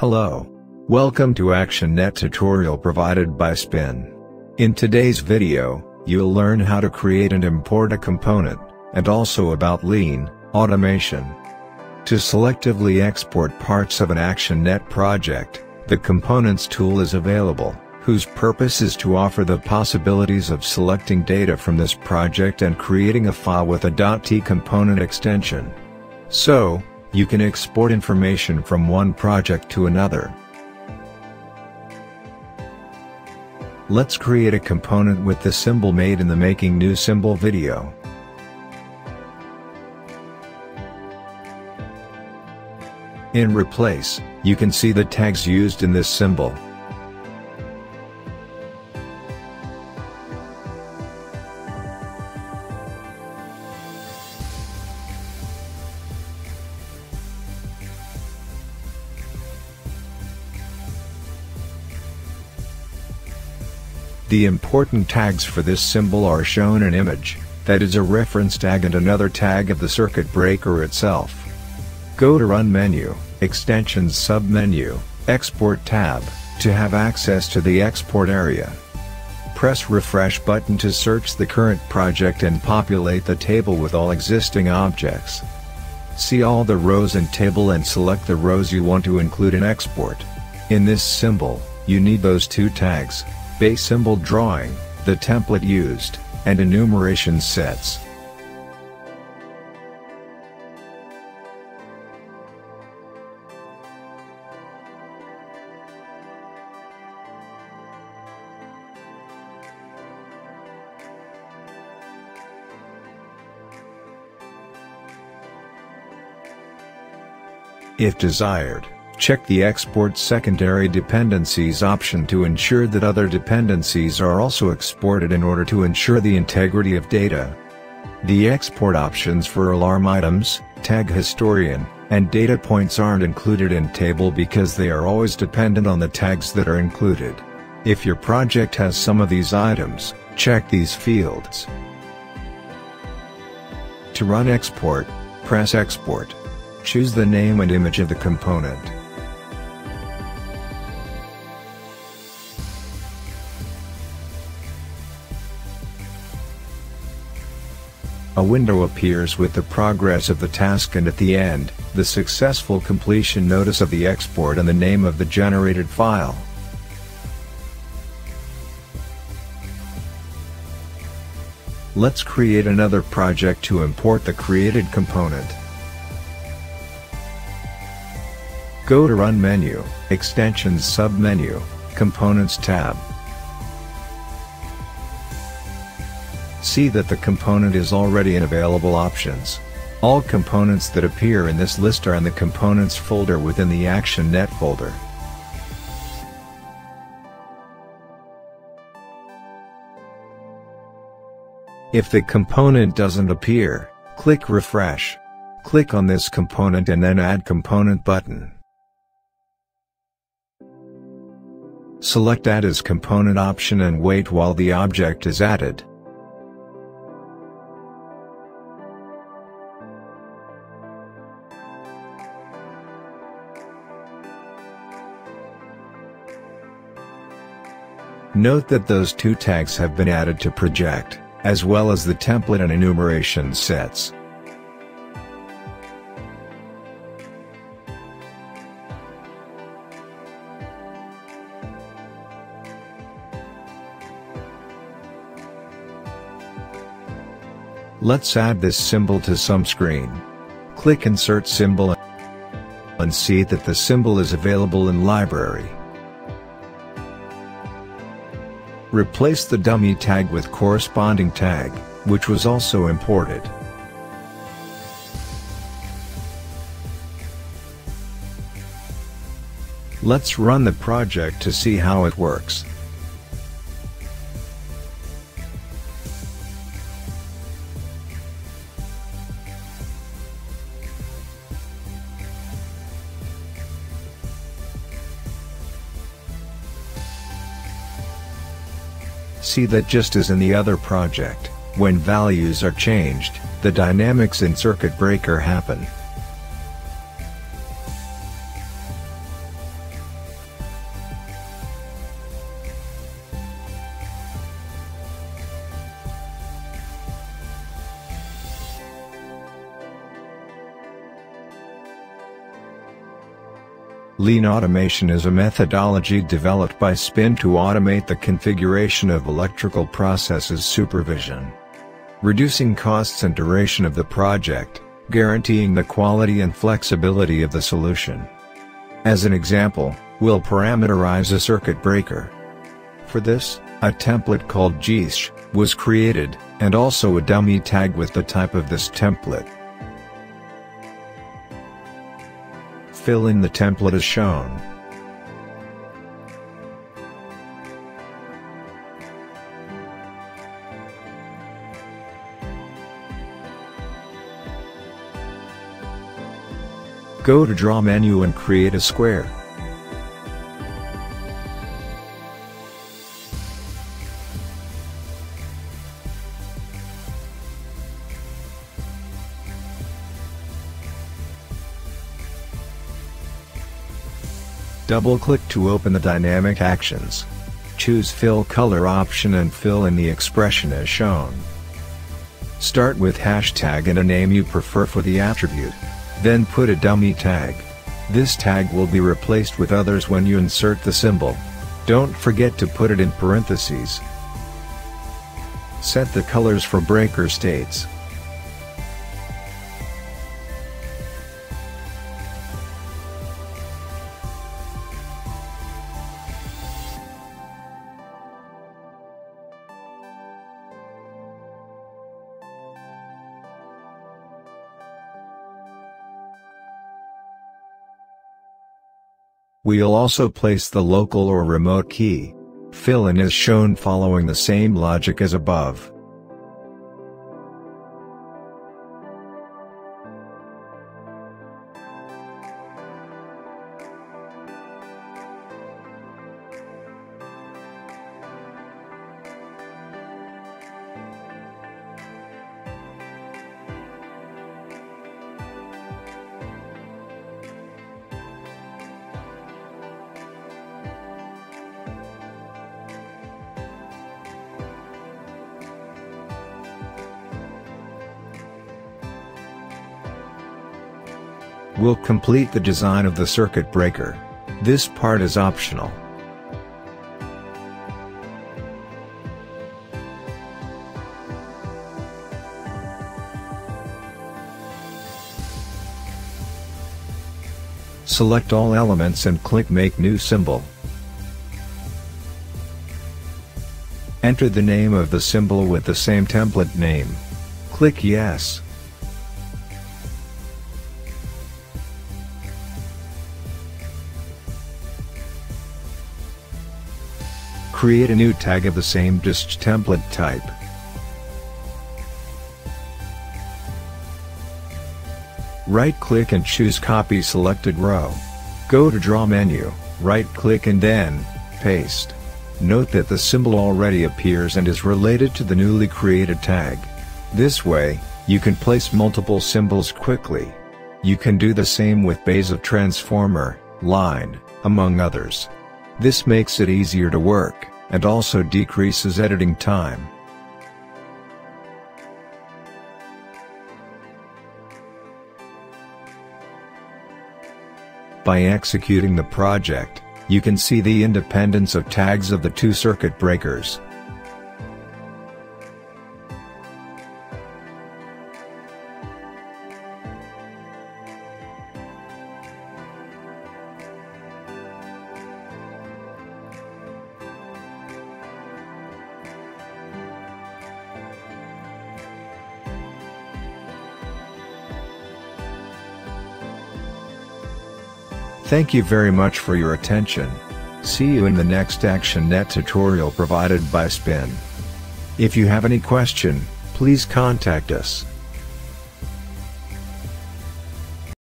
Hello. Welcome to ActionNet tutorial provided by Spin. In today's video, you'll learn how to create and import a component, and also about lean automation. To selectively export parts of an ActionNet project, the Components tool is available, whose purpose is to offer the possibilities of selecting data from this project and creating a file with a .t component extension. So, you can export information from one project to another. Let's create a component with the symbol made in the Making New Symbol video. In Replace, you can see the tags used in this symbol. The important tags for this symbol are shown in image, that is a reference tag and another tag of the circuit breaker itself. Go to Run menu, Extensions sub-menu, Export tab, to have access to the export area. Press Refresh button to search the current project and populate the table with all existing objects. See all the rows in table and select the rows you want to include in export. In this symbol, you need those two tags: base symbol drawing, the template used, and enumeration sets. If desired, check the Export Secondary Dependencies option to ensure that other dependencies are also exported in order to ensure the integrity of data. The export options for alarm items, tag historian, and data points aren't included in table because they are always dependent on the tags that are included. If your project has some of these items, check these fields. To run export, press Export. Choose the name and image of the component. A window appears with the progress of the task and at the end, the successful completion notice of the export and the name of the generated file. Let's create another project to import the created component. Go to Run menu, Extensions sub-menu, Components tab. See that the component is already in available options. All components that appear in this list are in the Components folder within the ActionNet folder. If the component doesn't appear, click Refresh. Click on this component and then Add Component button. Select Add as Component option and wait while the object is added. Note that those two tags have been added to project, as well as the template and enumeration sets. Let's add this symbol to some screen. Click Insert Symbol and see that the symbol is available in Library. Replace the dummy tag with corresponding tag, which was also imported. Let's run the project to see how it works. See that just as in the other project, when values are changed, the dynamics in circuit breaker happen. Lean automation is a methodology developed by Spin to automate the configuration of electrical processes supervision, reducing costs and duration of the project, guaranteeing the quality and flexibility of the solution. As an example, we'll parameterize a circuit breaker. For this, a template called GEISH was created, and also a dummy tag with the type of this template. Fill in the template as shown. Go to Draw menu and create a square. Double-click to open the dynamic actions. Choose Fill Color option and fill in the expression as shown. Start with hashtag and a name you prefer for the attribute. Then put a dummy tag. This tag will be replaced with others when you insert the symbol. Don't forget to put it in parentheses. Set the colors for breaker states. We'll also place the local or remote key. Fill in as shown following the same logic as above. We'll complete the design of the circuit breaker. This part is optional. Select all elements and click Make New Symbol. Enter the name of the symbol with the same template name. Click Yes. Create a new tag of the same GEISH template type. Right-click and choose Copy selected row. Go to Draw menu, right-click and then Paste. Note that the symbol already appears and is related to the newly created tag. This way, you can place multiple symbols quickly. You can do the same with bays of transformer, line, among others. This makes it easier to work, and also decreases editing time. By executing the project, you can see the independence of tags of the two circuit breakers. Thank you very much for your attention. See you in the next ActionNet tutorial provided by Spin. If you have any question, please contact us.